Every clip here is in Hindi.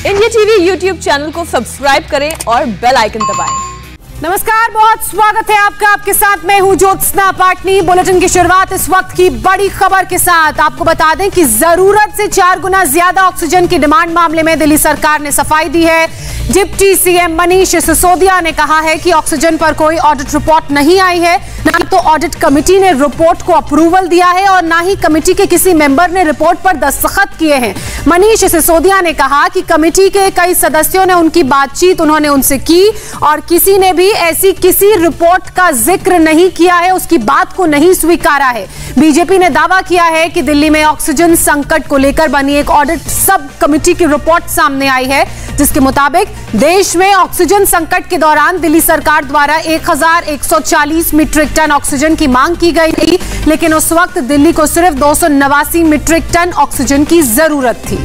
इंडिया टीवी यूट्यूब चैनल को सब्सक्राइब करें और बेल आइकन दबाएं। नमस्कार, बहुत स्वागत है आपका। आपके साथ मैं हूं ज्योत्सना पाटनी। बुलेटिन की शुरुआत इस वक्त की बड़ी खबर के साथ। आपको बता दें कि जरूरत से 4 गुना ज्यादा ऑक्सीजन की डिमांड मामले में दिल्ली सरकार ने सफाई दी है। डिप्टी सीएम मनीष सिसोदिया ने कहा है कि ऑक्सीजन पर कोई ऑडिट रिपोर्ट नहीं आई है, ना तो ऑडिट कमेटी ने रिपोर्ट को अप्रूवल दिया है और ना ही कमेटी के किसी मेंबर ने रिपोर्ट पर दस्तखत किए हैं। मनीष सिसोदिया ने कहा कि कमेटी के कई सदस्यों ने उनकी बातचीत उन्होंने उनसे की और किसी ने भी ऐसी किसी रिपोर्ट का जिक्र नहीं किया है, उसकी बात को नहीं स्वीकारा है। बीजेपी ने दावा किया है कि दिल्ली में ऑक्सीजन संकट को लेकर बनी एक ऑडिट सब कमेटी की रिपोर्ट सामने आई है, जिसके मुताबिक देश में ऑक्सीजन संकट के दौरान दिल्ली सरकार द्वारा 1140 मीट्रिक टन ऑक्सीजन की मांग की गई थी, लेकिन उस वक्त दिल्ली को सिर्फ 289 मीट्रिक टन ऑक्सीजन की जरूरत थी।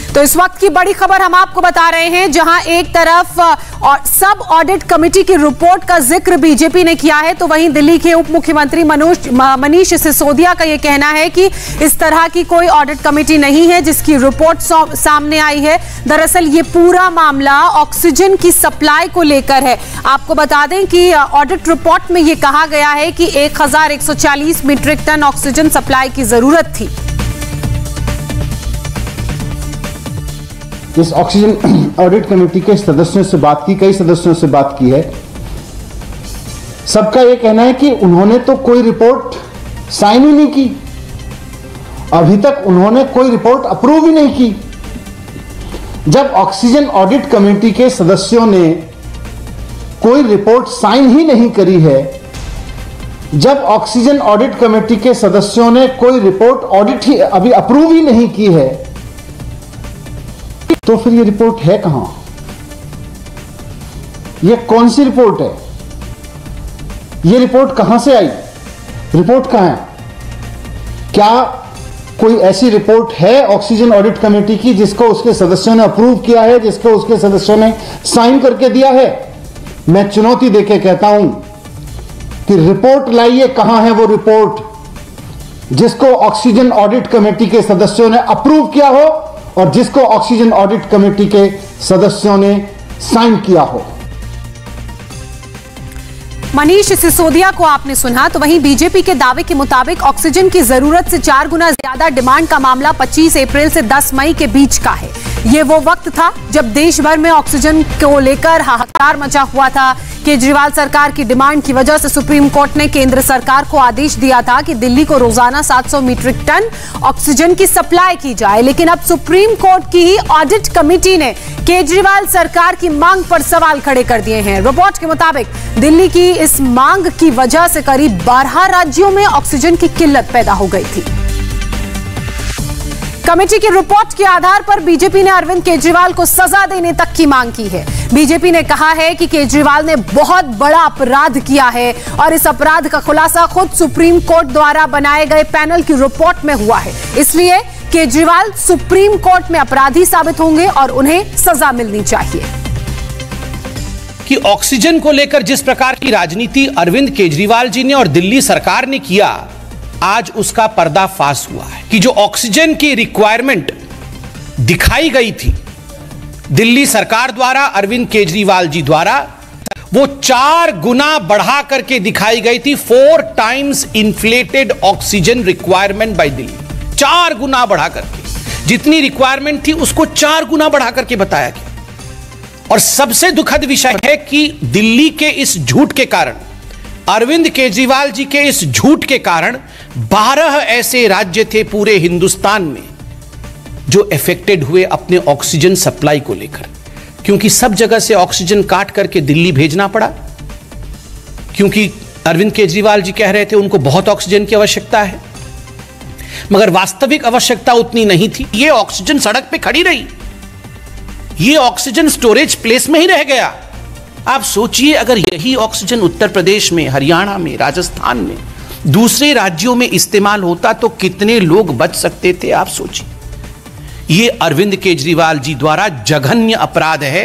तो इस वक्त की बड़ी खबर हम आपको बता रहे हैं, जहां एक तरफ और सब ऑडिट कमेटी की रिपोर्ट का जिक्र बीजेपी ने किया है, तो वहीं दिल्ली के उप मुख्यमंत्री मनीष सिसोदिया का यह कहना है कि इस तरह की कोई ऑडिट कमेटी नहीं है जिसकी रिपोर्ट सामने आई है। दरअसल ये पूरा मामला ऑक्सीजन की सप्लाई को लेकर है। आपको बता दें कि ऑडिट रिपोर्ट में यह कहा गया है कि 1140 मीट्रिक टन ऑक्सीजन सप्लाई की जरूरत थी। इस ऑक्सीजन ऑडिट कमेटी के सदस्यों से बात की, कई सदस्यों से बात की है। सबका यह कहना है कि उन्होंने तो कोई रिपोर्ट साइन ही नहीं की, अभी तक उन्होंने कोई रिपोर्ट अप्रूव ही नहीं की। जब ऑक्सीजन ऑडिट कमेटी के सदस्यों ने कोई रिपोर्ट साइन ही नहीं करी है, जब ऑक्सीजन ऑडिट कमेटी के सदस्यों ने कोई रिपोर्ट ऑडिट ही अभी अप्रूव ही नहीं की है, तो फिर ये रिपोर्ट है कहां? ये कौन सी रिपोर्ट है? ये रिपोर्ट कहां से आई? रिपोर्ट कहां है? क्या कोई ऐसी रिपोर्ट है ऑक्सीजन ऑडिट कमेटी की जिसको उसके सदस्यों ने अप्रूव किया है, जिसको उसके सदस्यों ने साइन करके दिया है? मैं चुनौती देके कहता हूं कि रिपोर्ट लाइए, कहां है वो रिपोर्ट जिसको ऑक्सीजन ऑडिट कमेटी के सदस्यों ने अप्रूव किया हो और जिसको ऑक्सीजन ऑडिट कमेटी के सदस्यों ने साइन किया हो। मनीष सिसोदिया को आपने सुना, तो वहीं बीजेपी के दावे के मुताबिक ऑक्सीजन की जरूरत से 4 गुना ज्यादा डिमांड का मामला 25 अप्रैल से 10 मई के बीच का है। ये वो वक्त था जब देश भर में ऑक्सीजन को लेकर हाहाकार मचा हुआ था। केजरीवाल सरकार की डिमांड की वजह से सुप्रीम कोर्ट ने केंद्र सरकार को आदेश दिया था कि दिल्ली को रोजाना 700 मीट्रिक टन ऑक्सीजन की सप्लाई की जाए, लेकिन अब सुप्रीम कोर्ट की ही ऑडिट कमेटी ने केजरीवाल सरकार की मांग पर सवाल खड़े कर दिए हैं। रिपोर्ट के मुताबिक दिल्ली की इस मांग की वजह से करीब 12 राज्यों में ऑक्सीजन की किल्लत पैदा हो गई थी। कमेटी की रिपोर्ट के आधार पर बीजेपी ने अरविंद केजरीवाल को सजा देने तक की मांग की है। बीजेपी ने कहा है कि केजरीवाल ने बहुत बड़ा अपराध किया है और इस अपराध का खुलासा खुद सुप्रीम कोर्ट द्वारा बनाए गए पैनल की रिपोर्ट में हुआ है। इसलिए केजरीवाल सुप्रीम कोर्ट में अपराधी साबित होंगे और उन्हें सजा मिलनी चाहिए। कि ऑक्सीजन को लेकर जिस प्रकार की राजनीति अरविंद केजरीवाल जी ने और दिल्ली सरकार ने किया, आज उसका पर्दाफाश हुआ है कि जो ऑक्सीजन की रिक्वायरमेंट दिखाई गई थी दिल्ली सरकार द्वारा, अरविंद केजरीवाल जी द्वारा, वो 4 गुना बढ़ा करके दिखाई गई थी। 4 times inflated oxygen requirement by Delhi. 4 गुना बढ़ा करके जितनी रिक्वायरमेंट थी उसको 4 गुना बढ़ा करके बताया गया। और सबसे दुखद विषय है कि दिल्ली के इस झूठ के कारण, अरविंद केजरीवाल जी के इस झूठ के कारण 12 ऐसे राज्य थे पूरे हिंदुस्तान में जो अफेक्टेड हुए अपने ऑक्सीजन सप्लाई को लेकर, क्योंकि सब जगह से ऑक्सीजन काट करके दिल्ली भेजना पड़ा, क्योंकि अरविंद केजरीवाल जी कह रहे थे उनको बहुत ऑक्सीजन की आवश्यकता है, मगर वास्तविक आवश्यकता उतनी नहीं थी। ये ऑक्सीजन सड़क पे खड़ी रही, ये ऑक्सीजन स्टोरेज प्लेस में ही रह गया। आप सोचिए, अगर यही ऑक्सीजन उत्तर प्रदेश में, हरियाणा में, राजस्थान में, दूसरे राज्यों में इस्तेमाल होता तो कितने लोग बच सकते थे, आप सोचिए। ये अरविंद केजरीवाल जी द्वारा जघन्य अपराध है,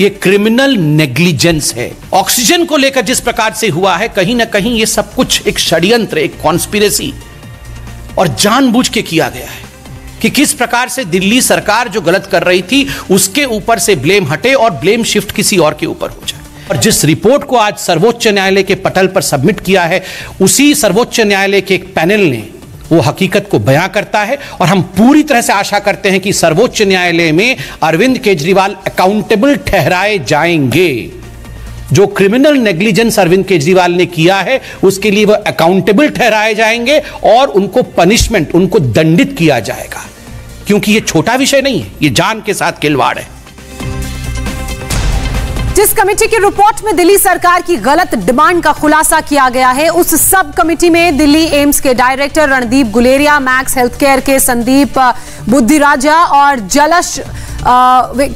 ये क्रिमिनल नेग्लिजेंस है। ऑक्सीजन को लेकर जिस प्रकार से हुआ है, कहीं ना कहीं ये सब कुछ एक षड्यंत्र, एक कॉन्स्पिरेसी और जानबूझ के किया गया है। कि किस प्रकार से दिल्ली सरकार जो गलत कर रही थी उसके ऊपर से ब्लेम हटे और ब्लेम शिफ्ट किसी और के ऊपर हो जाए। और जिस रिपोर्ट को आज सर्वोच्च न्यायालय के पटल पर सबमिट किया है, उसी सर्वोच्च न्यायालय के एक पैनल ने वो हकीकत को बयां करता है। और हम पूरी तरह से आशा करते हैं कि सर्वोच्च न्यायालय में अरविंद केजरीवाल अकाउंटेबल ठहराए जाएंगे। जो क्रिमिनल नेग्लिजेंस अरविंद केजरीवाल ने किया है उसके लिए वह अकाउंटेबल ठहराए जाएंगे और उनको पनिशमेंट, उनको दंडित किया जाएगा, क्योंकि यह छोटा विषय नहीं है, यह जान के साथ खिलवाड़ है। जिस कमेटी की रिपोर्ट में दिल्ली सरकार की गलत डिमांड का खुलासा किया गया है, उस सब कमेटी में दिल्ली एम्स के director Randeep Guleria, max healthcare के संदीप बुद्धिराजा और जलश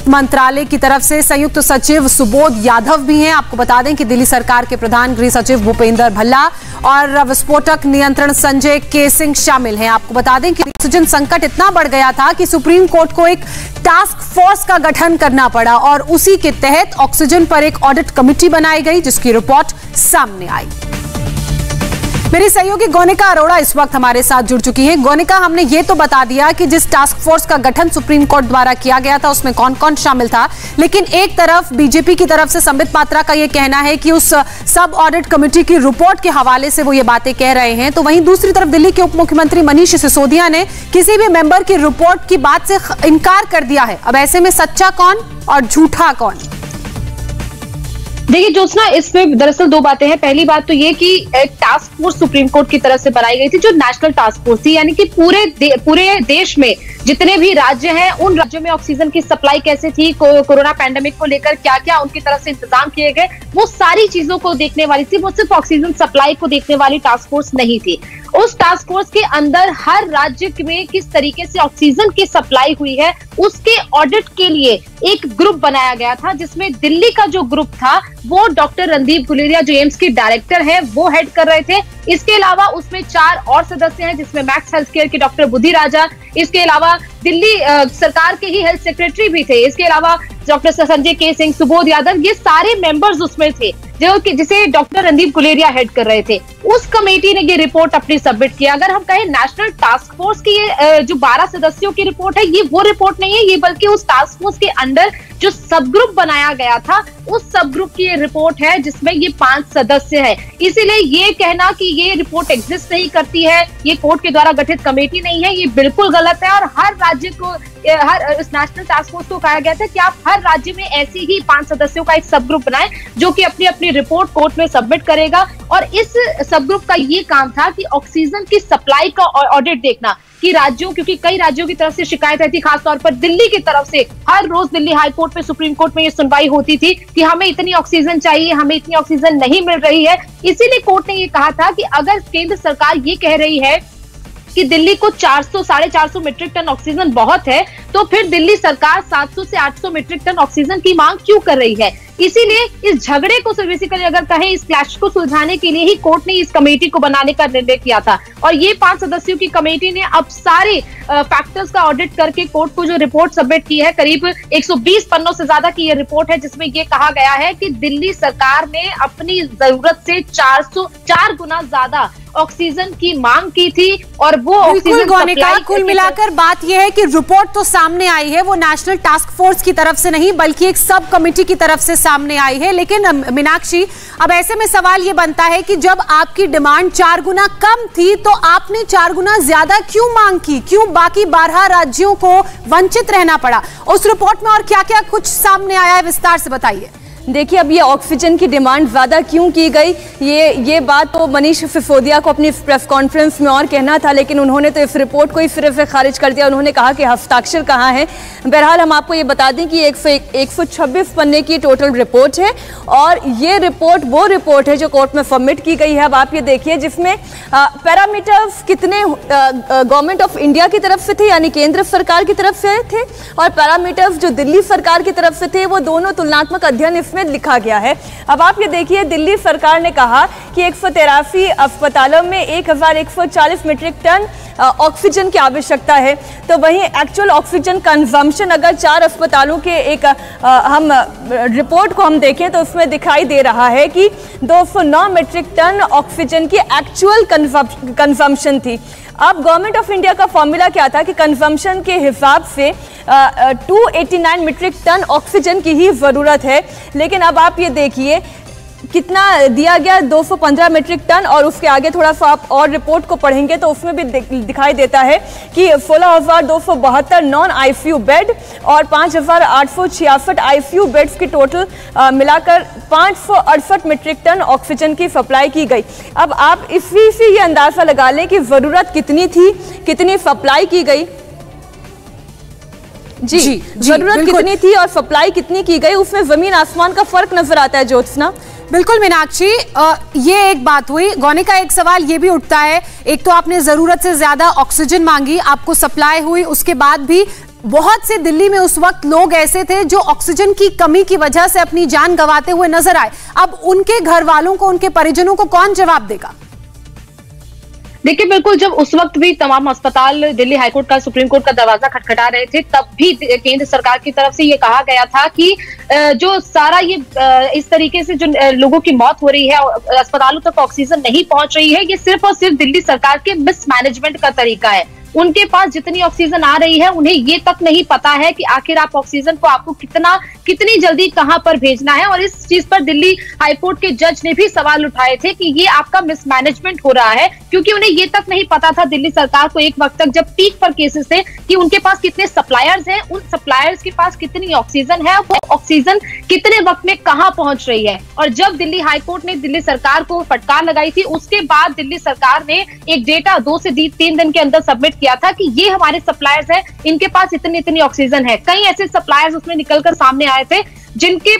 मंत्रालय की तरफ से संयुक्त सचिव सुबोध यादव भी हैं। आपको बता दें कि दिल्ली सरकार के प्रधान गृह सचिव भूपेंद्र भल्ला और विस्फोटक नियंत्रण संजय के सिंह शामिल हैं। आपको बता दें कि ऑक्सीजन संकट इतना बढ़ गया था कि सुप्रीम कोर्ट को एक टास्क फोर्स का गठन करना पड़ा और उसी के तहत ऑक्सीजन पर एक ऑडिट कमेटी बनाई गई, जिसकी रिपोर्ट सामने आई। मेरी सहयोगी गोनिका अरोड़ा इस वक्त हमारे साथ जुड़ चुकी हैं। गोनिका, हमने ये तो बता दिया कि जिस टास्क फोर्स का गठन सुप्रीम कोर्ट द्वारा किया गया था उसमें कौन कौन शामिल था, लेकिन एक तरफ बीजेपी की तरफ से संबित पात्रा का ये कहना है कि उस सब ऑडिट कमेटी की रिपोर्ट के हवाले से वो ये बातें कह रहे हैं, तो वहीं दूसरी तरफ दिल्ली के उप मुख्यमंत्री मनीष सिसोदिया ने किसी भी मेंबर की रिपोर्ट की बात से इनकार कर दिया है। अब ऐसे में सच्चा कौन और झूठा कौन? देखिए ज्योत्सना, इसमें दरअसल दो बातें हैं। पहली बात तो ये कि एक टास्क फोर्स सुप्रीम कोर्ट की तरफ से बनाई गई थी, जो नेशनल टास्क फोर्स थी, यानी कि पूरे देश में जितने भी राज्य हैं उन राज्यों में ऑक्सीजन की सप्लाई कैसे थी, कोरोना पैंडेमिक को लेकर क्या क्या उनकी तरफ से इंतजाम किए गए, वो सारी चीजों को देखने वाली थी। वो सिर्फ ऑक्सीजन सप्लाई को देखने वाली टास्क फोर्स नहीं थी। उस टास्क फोर्स के अंदर हर राज्य में किस तरीके से ऑक्सीजन की सप्लाई हुई है उसके ऑडिट के लिए एक ग्रुप बनाया गया था, जिसमें दिल्ली का जो ग्रुप था वो डॉक्टर रणदीप गुलेरिया, जो एम्स के डायरेक्टर है, वो हेड कर रहे थे। इसके अलावा उसमें 4 और सदस्य हैं, जिसमें मैक्स हेल्थकेयर के डॉक्टर बुद्धिराजा, इसके अलावा दिल्ली सरकार के ही हेल्थ सेक्रेटरी भी थे, इसके अलावा डॉक्टर संजय के सिंह, सुबोध यादव, ये सारे मेंबर्स उसमें थे जिसे डॉक्टर रणदीप गुलेरिया हेड कर रहे थे। उस कमेटी ने ये रिपोर्ट अपनी सबमिट किया। अगर हम कहें नेशनल टास्क फोर्स की ये जो 12 सदस्यों की रिपोर्ट है, ये वो रिपोर्ट नहीं है, ये बल्कि उस टास्क फोर्स के अंदर जो सब ग्रुप बनाया गया था उस सब ग्रुप की ये रिपोर्ट है, जिसमें ये 5 सदस्य है। इसीलिए ये कहना कि ये रिपोर्ट एग्जिस्ट नहीं करती है, ये कोर्ट के द्वारा गठित कमेटी नहीं है, ये बिल्कुल गलत है। और हर राज्य को, हर इस नेशनल टास्क फोर्स को कहा गया था कि आप हर राज्य में ऐसे ही 5 सदस्यों का एक सब ग्रुप बनाएं, जो कि अपनी अपनी रिपोर्ट कोर्ट में सबमिट करेगा। और इस सब ग्रुप का ये काम था कि ऑक्सीजन की सप्लाई का ऑडिट देखना कि राज्यों, क्योंकि कई राज्यों की तरफ से शिकायत रहती, खासतौर पर दिल्ली की तरफ से हर रोज दिल्ली हाई कोर्ट में, सुप्रीम कोर्ट में ये सुनवाई होती थी कि हमें इतनी ऑक्सीजन चाहिए, हमें इतनी ऑक्सीजन नहीं मिल रही है। इसीलिए कोर्ट ने ये कहा था कि अगर केंद्र सरकार ये कह रही है कि दिल्ली को 400-450 मीट्रिक टन ऑक्सीजन बहुत है, तो फिर दिल्ली सरकार 700 से 800 मीट्रिक टन ऑक्सीजन की मांग क्यों कर रही है। इसीलिए इस झगड़े को बेसिकली अगर कहें, इस क्लैश को सुलझाने के लिए ही कोर्ट ने इस कमेटी को बनाने का निर्णय किया था। और ये 5 सदस्यों की कमेटी ने अब सारे फैक्टर्स का ऑडिट करके कोर्ट को जो रिपोर्ट सबमिट की है, करीब 120 पन्नों से ज्यादा की ये रिपोर्ट है, जिसमें ये कहा गया है कि दिल्ली सरकार ने अपनी जरूरत से 4 गुना ज्यादा ऑक्सीजन की मांग की थी। और वो ऑक्सीजन सप्लाई, कुल मिलाकर बात यह है कि रिपोर्ट तो सामने आई है, वो नेशनल टास्क फोर्स की तरफ से नहीं बल्कि एक सब कमेटी की तरफ से सामने आई है। लेकिन मीनाक्षी, अब ऐसे में सवाल ये बनता है कि जब आपकी डिमांड 4 गुना कम थी तो आपने 4 गुना ज्यादा क्यों मांग की? क्यों बाकी 12 राज्यों को वंचित रहना पड़ा? उस रिपोर्ट में और क्या क्या कुछ सामने आया है, विस्तार से बताइए। देखिए, अब ये ऑक्सीजन की डिमांड ज़्यादा क्यों की गई, ये बात तो मनीष सिसोदिया को अपनी प्रेस कॉन्फ्रेंस में और कहना था, लेकिन उन्होंने तो इस रिपोर्ट को ही फिर खारिज कर दिया। उन्होंने कहा कि हस्ताक्षर कहाँ है। बहरहाल हम आपको ये बता दें कि 126 पन्ने की टोटल रिपोर्ट है और ये रिपोर्ट वो रिपोर्ट है जो कोर्ट में सबमिट की गई है। अब आप ये देखिए, जिसमें पैरामीटर्स कितने गवर्नमेंट ऑफ इंडिया की तरफ से थे, यानी केंद्र सरकार की तरफ से थे, और पैरामीटर्स जो दिल्ली सरकार की तरफ से थे, वो दोनों तुलनात्मक अध्ययन इसमें लिखा गया है। अब आप ये देखिए, दिल्ली सरकार ने कहा कि 183 अस्पतालों में 1140 मीट्रिक टन ऑक्सीजन की आवश्यकता है। तो वहीं एक्चुअल ऑक्सीजन कंजम्पशन अगर 4 अस्पतालों के एक हम रिपोर्ट को हम देखें तो उसमें दिखाई दे रहा है कि 209 मीट्रिक टन ऑक्सीजन की एक्चुअल कंजम्पशन थी। अब गवर्नमेंट ऑफ इंडिया का फॉर्मूला क्या था कि कंजम्पशन के हिसाब से 289 मीट्रिक टन ऑक्सीजन की ही ज़रूरत है, लेकिन अब आप ये देखिए कितना दिया गया, 215 मीट्रिक टन। और उसके आगे थोड़ा सा आप और रिपोर्ट को पढ़ेंगे तो उसमें भी दिखाई देता है कि 16,272 नॉन आईसीयू बेड और 5,866 आईसीयू बेड्स की टोटल मिलाकर 568 मीट्रिक टन ऑक्सीजन की सप्लाई की गई। अब आप इसी से ये अंदाजा लगा लें कि ज़रूरत कितनी थी, कितनी सप्लाई की गई। जी, जरूरत कितनी थी और सप्लाई कितनी की गई, उसमें जमीन आसमान का फर्क नजर आता है ज्योत्सना। बिल्कुल मीनाक्षी, ये एक बात हुई। गौनी का एक सवाल ये भी उठता है, एक तो आपने जरूरत से ज्यादा ऑक्सीजन मांगी, आपको सप्लाई हुई, उसके बाद भी बहुत से दिल्ली में उस वक्त लोग ऐसे थे जो ऑक्सीजन की कमी की वजह से अपनी जान गंवाते हुए नजर आए। अब उनके घर वालों को, उनके परिजनों को कौन जवाब देगा? देखिए, बिल्कुल जब उस वक्त भी तमाम अस्पताल दिल्ली हाईकोर्ट का, सुप्रीम कोर्ट का दरवाजा खटखटा रहे थे, तब भी केंद्र सरकार की तरफ से ये कहा गया था कि जो सारा ये इस तरीके से जो लोगों की मौत हो रही है, अस्पतालों तक ऑक्सीजन नहीं पहुंच रही है, ये सिर्फ और सिर्फ दिल्ली सरकार के मिसमैनेजमेंट का तरीका है। उनके पास जितनी ऑक्सीजन आ रही है, उन्हें ये तक नहीं पता है कि आखिर आप ऑक्सीजन को आपको कितनी जल्दी कहां पर भेजना है। और इस चीज पर दिल्ली हाईकोर्ट के जज ने भी सवाल उठाए थे कि ये आपका मिसमैनेजमेंट हो रहा है, क्योंकि उन्हें ये तक नहीं पता था दिल्ली सरकार को एक वक्त तक जब पीक पर केसेस थे कि उनके पास कितने सप्लायर्स हैं, उन सप्लायर्स के पास कितनी ऑक्सीजन है, वो ऑक्सीजन कितने वक्त में कहां पहुंच रही है। और जब दिल्ली हाईकोर्ट ने दिल्ली सरकार को फटकार लगाई थी, उसके बाद दिल्ली सरकार ने एक डेटा 2 से 3 दिन के अंदर सबमिट किया था कि ये हमारे सप्लायर्स हैं, इनके पास इतनी ऑक्सीजन है। कई ऐसे सप्लायर्स उसमें निकलकर सामने आए थे जिनके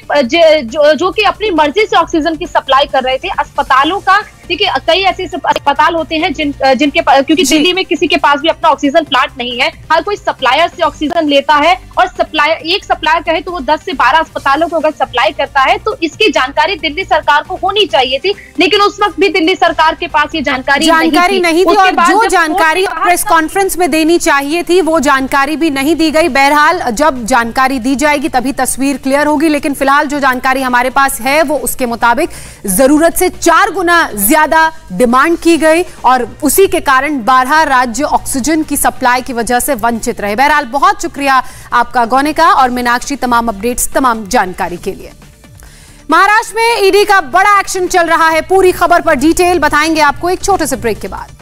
जो कि अपनी मर्जी से ऑक्सीजन की सप्लाई कर रहे थे। अस्पतालों का देखिए, कई ऐसे अस्पताल होते हैं जिनके क्योंकि दिल्ली में किसी के पास भी अपना ऑक्सीजन प्लांट नहीं है, हर कोई सप्लायर से ऑक्सीजन लेता है और एक सप्लायर कहे तो वो 10 से 12 अस्पतालों को अगर सप्लाई करता है, तो इसकी जानकारी दिल्ली सरकार को होनी चाहिए थी, लेकिन उस वक्त भी दिल्ली सरकार के पास ये जानकारी नहीं थी। और जो जानकारी प्रेस कॉन्फ्रेंस में देनी चाहिए थी वो जानकारी भी नहीं दी गई। बहरहाल जब जानकारी दी जाएगी तभी तस्वीर क्लियर होगी, लेकिन फिलहाल जो जानकारी हमारे पास है वो उसके मुताबिक जरूरत से 4 गुना ज्यादा डिमांड की गई और उसी के कारण 12 राज्य ऑक्सीजन की सप्लाई की वजह से वंचित रहे। बहरहाल बहुत शुक्रिया आपका गौनिका और मीनाक्षी, तमाम अपडेट्स, तमाम जानकारी के लिए। महाराष्ट्र में ईडी का बड़ा एक्शन चल रहा है, पूरी खबर पर डिटेल बताएंगे आपको एक छोटे से ब्रेक के बाद।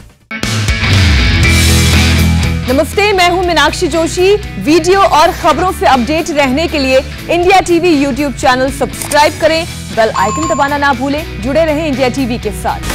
नमस्ते, मैं हूं मीनाक्षी जोशी। वीडियो और खबरों से अपडेट रहने के लिए India TV YouTube channel subscribe करें, बेल आइकन दबाना ना भूलें। जुड़े रहें इंडिया टीवी के साथ।